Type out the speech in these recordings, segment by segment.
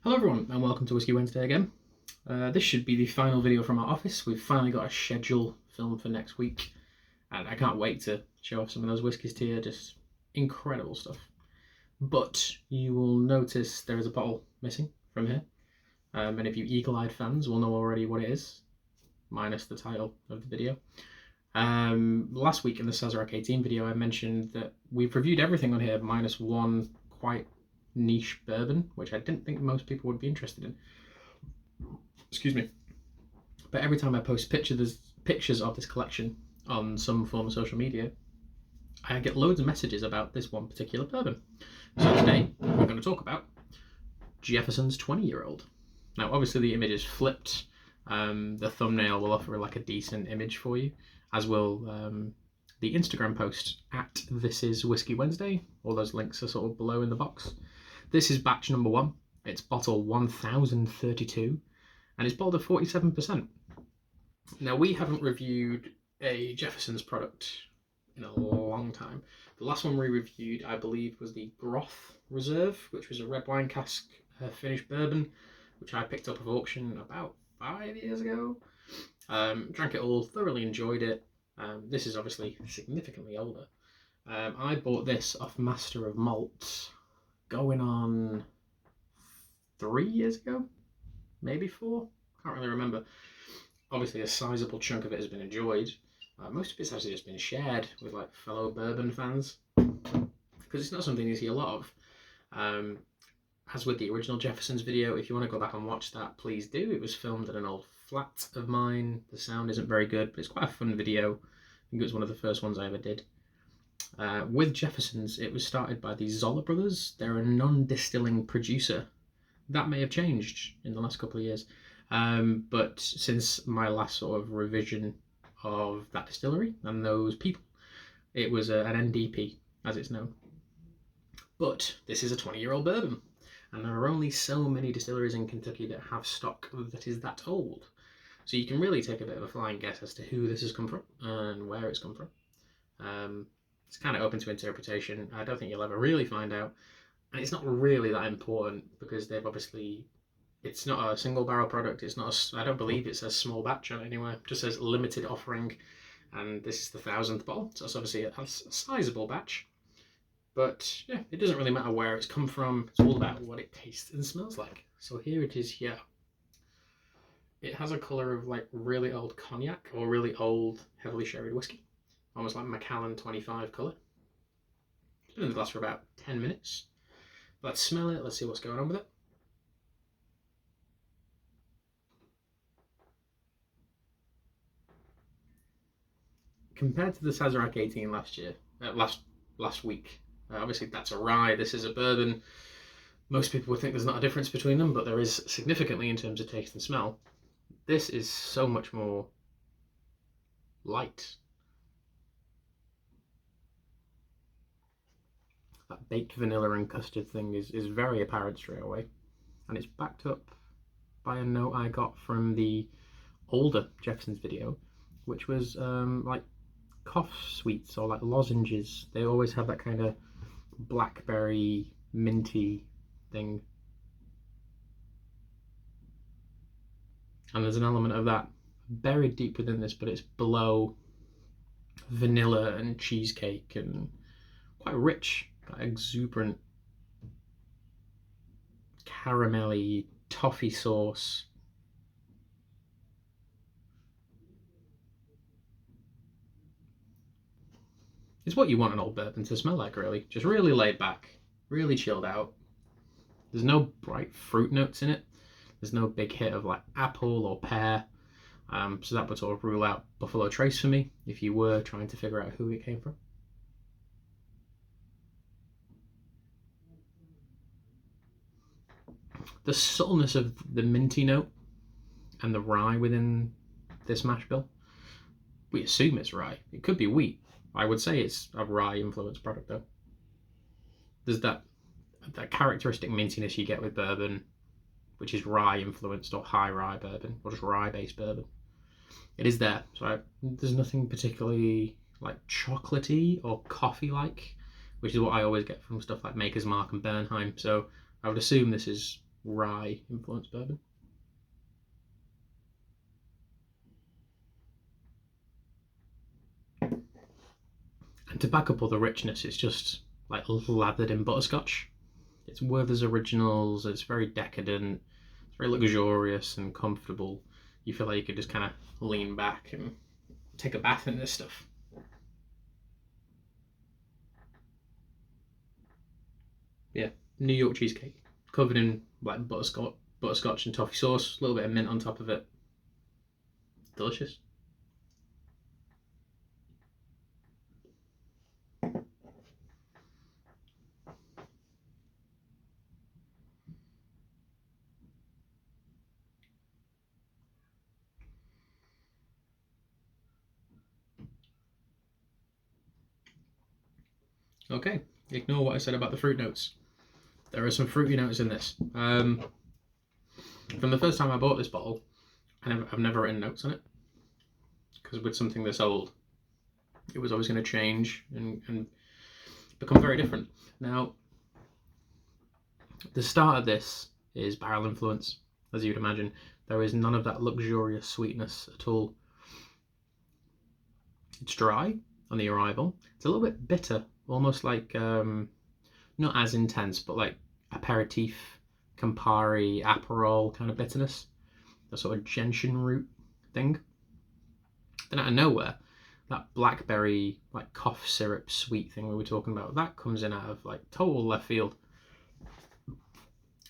Hello everyone and welcome to Whisky Wednesday again. This should be the final video from our office. We've finally got a schedule filmed for next week and I can't wait to show off some of those whiskies to you, just incredible stuff. But you will notice there is a bottle missing from here, and if you eagle-eyed fans will know already what it is, minus the title of the video. Last week in the Sazerac 18 video I mentioned that we've reviewed everything on here minus one quite niche bourbon, which I didn't think most people would be interested in. Excuse me. But every time I post pictures of this collection on some form of social media, I get loads of messages about this one particular bourbon. So today we're going to talk about Jefferson's 20-year-old. Now obviously the image is flipped. The thumbnail will offer like a decent image for you, as will the Instagram post at thisiswhiskywednesday. All those links are sort of below in the box. This is batch number 1. It's bottle 1032 and it's bottled at 47%. Now we haven't reviewed a Jefferson's product in a long time. The last one we reviewed, I believe, was the Broth Reserve, which was a red wine cask finished bourbon, which I picked up at auction about 5 years ago. Drank it all, thoroughly enjoyed it. This is obviously significantly older. I bought this off Master of Malt going on 3 years ago, maybe 4, can't really remember. Obviously a sizable chunk of it has been enjoyed. Most of it's actually just been shared with like fellow bourbon fans, because it's not something you see a lot of. As with the original Jefferson's video, if you want to go back and watch that, please do. It was filmed at an old flat of mine. The sound isn't very good, but it's quite a fun video. I think it was one of the first ones I ever did. With Jefferson's, it was started by the Zoller brothers. They're a non-distilling producer. That may have changed in the last couple of years. But since my last sort of revision of that distillery and those people, it was an NDP, as it's known. But this is a 20-year-old bourbon, and there are only so many distilleries in Kentucky that have stock that is that old. So you can really take a bit of a flying guess as to who this has come from and where it's come from. It's kind of open to interpretation. I don't think you'll ever really find out. And it's not really that important because they've obviously, it's not a single barrel product. It's not, I don't believe it says small batch on it anywhere. It just says limited offering. And this is the 1000th bottle. So it's obviously a sizable batch. But yeah, it doesn't really matter where it's come from. It's all about what it tastes and smells like. So here it is here. It has a colour of like really old cognac or really old heavily sherried whiskey. Almost like Macallan 25 colour. It's been in the glass for about 10 minutes. Let's smell it, let's see what's going on with it. Compared to the Sazerac 18 last week, obviously that's a rye, this is a bourbon. Most people would think there's not a difference between them, but there is significantly in terms of taste and smell. This is so much more light. That baked vanilla and custard thing is very apparent straight away. And it's backed up by a note I got from the older Jefferson's video, which was like cough sweets or like lozenges. They always have that kind of blackberry minty thing. And there's an element of that buried deep within this, but it's below vanilla and cheesecake and quite rich. Exuberant caramelly toffee sauce. It's what you want an old bourbon to smell like, really. Just really laid back, really chilled out. There's no bright fruit notes in it. There's no big hit of like apple or pear. So that would sort of rule out Buffalo Trace for me if you were trying to figure out who it came from. The subtleness of the minty note and the rye within this mash bill, we assume it's rye. It could be wheat. I would say it's a rye influenced product though. There's that characteristic mintiness you get with bourbon, which is rye influenced or high rye bourbon or just rye based bourbon. It is there. So there's nothing particularly like chocolatey or coffee like, which is what I always get from stuff like Maker's Mark and Bernheim. So I would assume this is rye influenced bourbon. And to back up all the richness, it's just like lathered in butterscotch. It's Werther's Originals, it's very decadent, it's very luxurious and comfortable. You feel like you could just kind of lean back and take a bath in this stuff. Yeah, New York cheesecake, covered in like butterscotch and toffee sauce, a little bit of mint on top of it. Delicious. Okay, ignore what I said about the fruit notes. There are some fruity notes in this. From the first time I bought this bottle, I've never written notes on it, because with something this old, it was always going to change and become very different. Now, the start of this is barrel influence, as you'd imagine. There is none of that luxurious sweetness at all. It's dry on the arrival. It's a little bit bitter, almost like, not as intense, but like aperitif, Campari, Aperol kind of bitterness. The sort of gentian root thing. Then out of nowhere, that blackberry, like cough syrup sweet thing we were talking about, that comes in out of like total left field.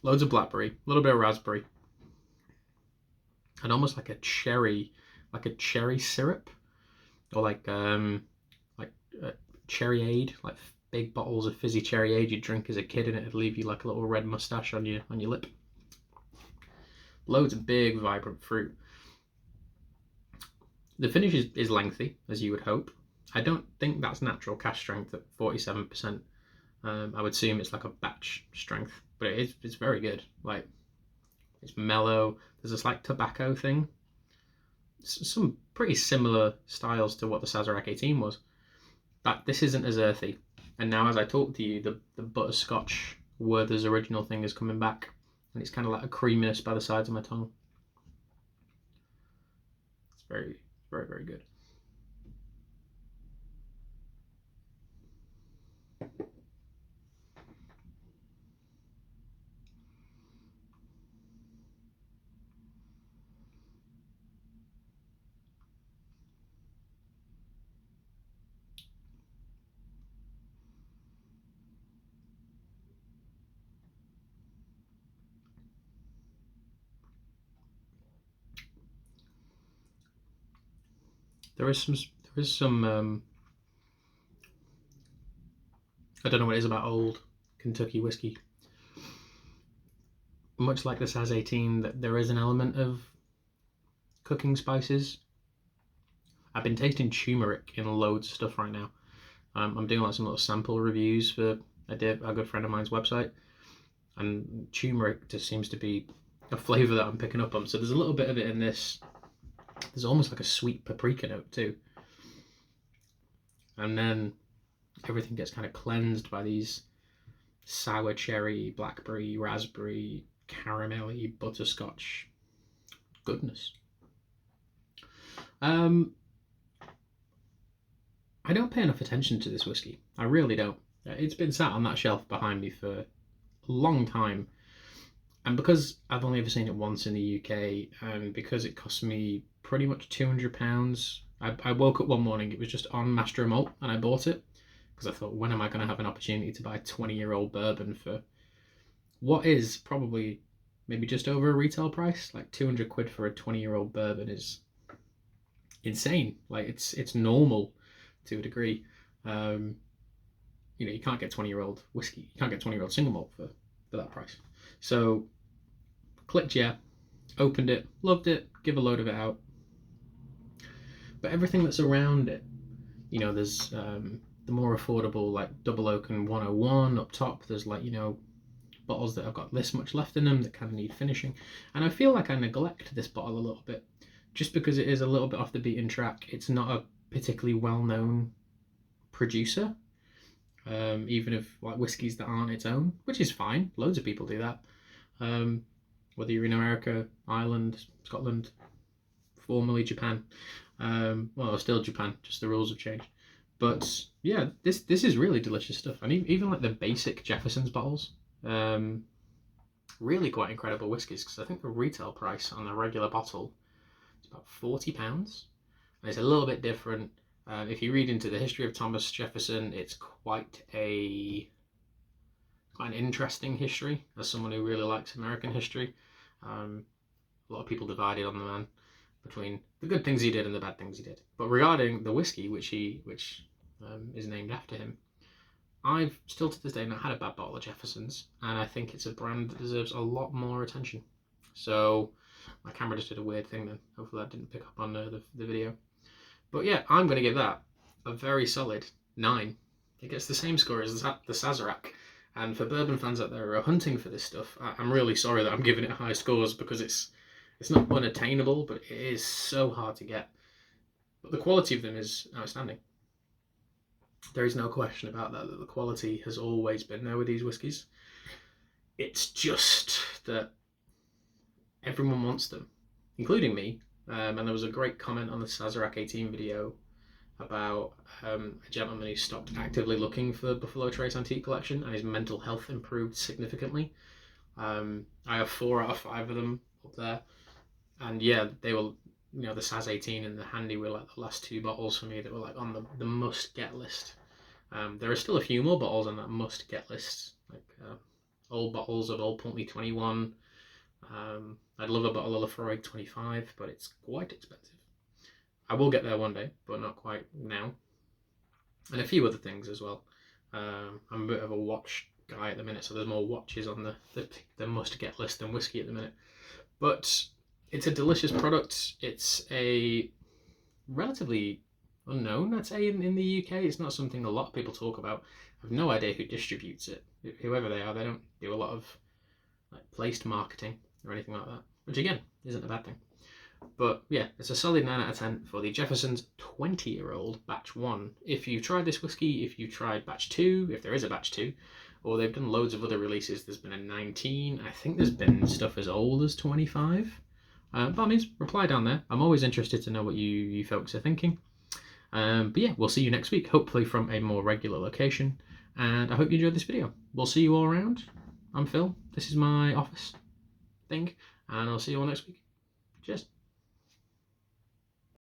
Loads of blackberry, a little bit of raspberry, and almost like a cherry syrup, or like cherryade, like big bottles of fizzy cherryade you'd drink as a kid, and it'd leave you like a little red mustache on your lip. Loads of big, vibrant fruit. The finish is lengthy, as you would hope. I don't think that's natural cask strength at 47%. I would assume it's like a batch strength, but it's very good. Like, it's mellow. There's a slight tobacco thing. Some pretty similar styles to what the Sazerac 18 was. But this isn't as earthy. And now as I talk to you, the butterscotch Werther's Original thing is coming back. And it's kind of like a creaminess by the sides of my tongue. It's very, very, very good. There is some I don't know what it is about old Kentucky whiskey. Much like the Saz 18, that there is an element of cooking spices. I've been tasting turmeric in loads of stuff right now. I'm doing like some little sample reviews for a good friend of mine's website, and turmeric just seems to be a flavour that I'm picking up on. So there's a little bit of it in this. There's almost like a sweet paprika note too. And then everything gets kind of cleansed by these sour cherry, blackberry, raspberry, caramelly, butterscotch goodness. I don't pay enough attention to this whiskey. I really don't. It's been sat on that shelf behind me for a long time. And because I've only ever seen it once in the UK, and because it cost me pretty much £200, I woke up one morning, it was just on Master Malt, and I bought it because I thought, when am I going to have an opportunity to buy 20-year-old bourbon for what is probably maybe just over a retail price? Like 200 quid for a 20-year-old bourbon is insane. Like, it's normal to a degree. You can't get 20-year-old whiskey. You can't get 20-year-old single malt for that price. So clicked yeah, opened it, loved it, give a load of it out. But everything that's around it, there's the more affordable, like Double Oak and 101 up top. There's like, bottles that have got this much left in them that kind of need finishing. And I feel like I neglect this bottle a little bit, just because it is a little bit off the beaten track. It's not a particularly well-known producer, even if like whiskies that aren't its own, which is fine. Loads of people do that. Whether you're in America, Ireland, Scotland, formerly Japan, well, still Japan, just the rules have changed. But yeah, this is really delicious stuff. And even like the basic Jefferson's bottles, really quite incredible whiskies, because I think the retail price on the regular bottle is about £40, and it's a little bit different. If you read into the history of Thomas Jefferson, it's quite an interesting history. As someone who really likes American history, a lot of people divided on the man between the good things he did and the bad things he did. But regarding the whiskey, which is named after him, I've still to this day not had a bad bottle of Jefferson's, and I think it's a brand that deserves a lot more attention. So my camera just did a weird thing then. Hopefully that didn't pick up on the video. But yeah, I'm going to give that a very solid 9. It gets the same score as the Sazerac. And for bourbon fans out there who are hunting for this stuff, I'm really sorry that I'm giving it high scores, because it's not unattainable, but it is so hard to get. But the quality of them is outstanding. There is no question about that the quality has always been there with these whiskies. It's just that everyone wants them, including me. And there was a great comment on the Sazerac 18 video about a gentleman who stopped actively looking for the Buffalo Trace Antique Collection, and his mental health improved significantly. I have 4 out of 5 of them up there, and yeah, they were, the Saz 18 and the Handy were like the last 2 bottles for me that were like on the must get list. There are still a few more bottles on that must get list, like old bottles of Old Puntley 21. I'd love a bottle of Lafroig 25, but it's quite expensive. I will get there one day, but not quite now. And a few other things as well. I'm a bit of a watch guy at the minute, so there's more watches on the must-get list than whiskey at the minute. But it's a delicious product. It's a relatively unknown, I'd say, in the UK. It's not something a lot of people talk about. I have no idea who distributes it. Whoever they are, they don't do a lot of like placed marketing or anything like that, which again isn't a bad thing. But yeah, it's a solid 9 out of 10 for the Jefferson's 20-year-old batch 1. If you've tried this whiskey, if you tried batch 2, if there is a batch 2, or they've done loads of other releases, there's been a 19, I think there's been stuff as old as 25. By all means, reply down there. I'm always interested to know what you folks are thinking. But yeah, we'll see you next week, hopefully from a more regular location. And I hope you enjoyed this video. We'll see you all around. I'm Phil. This is my office thing, and I'll see you all next week. Cheers.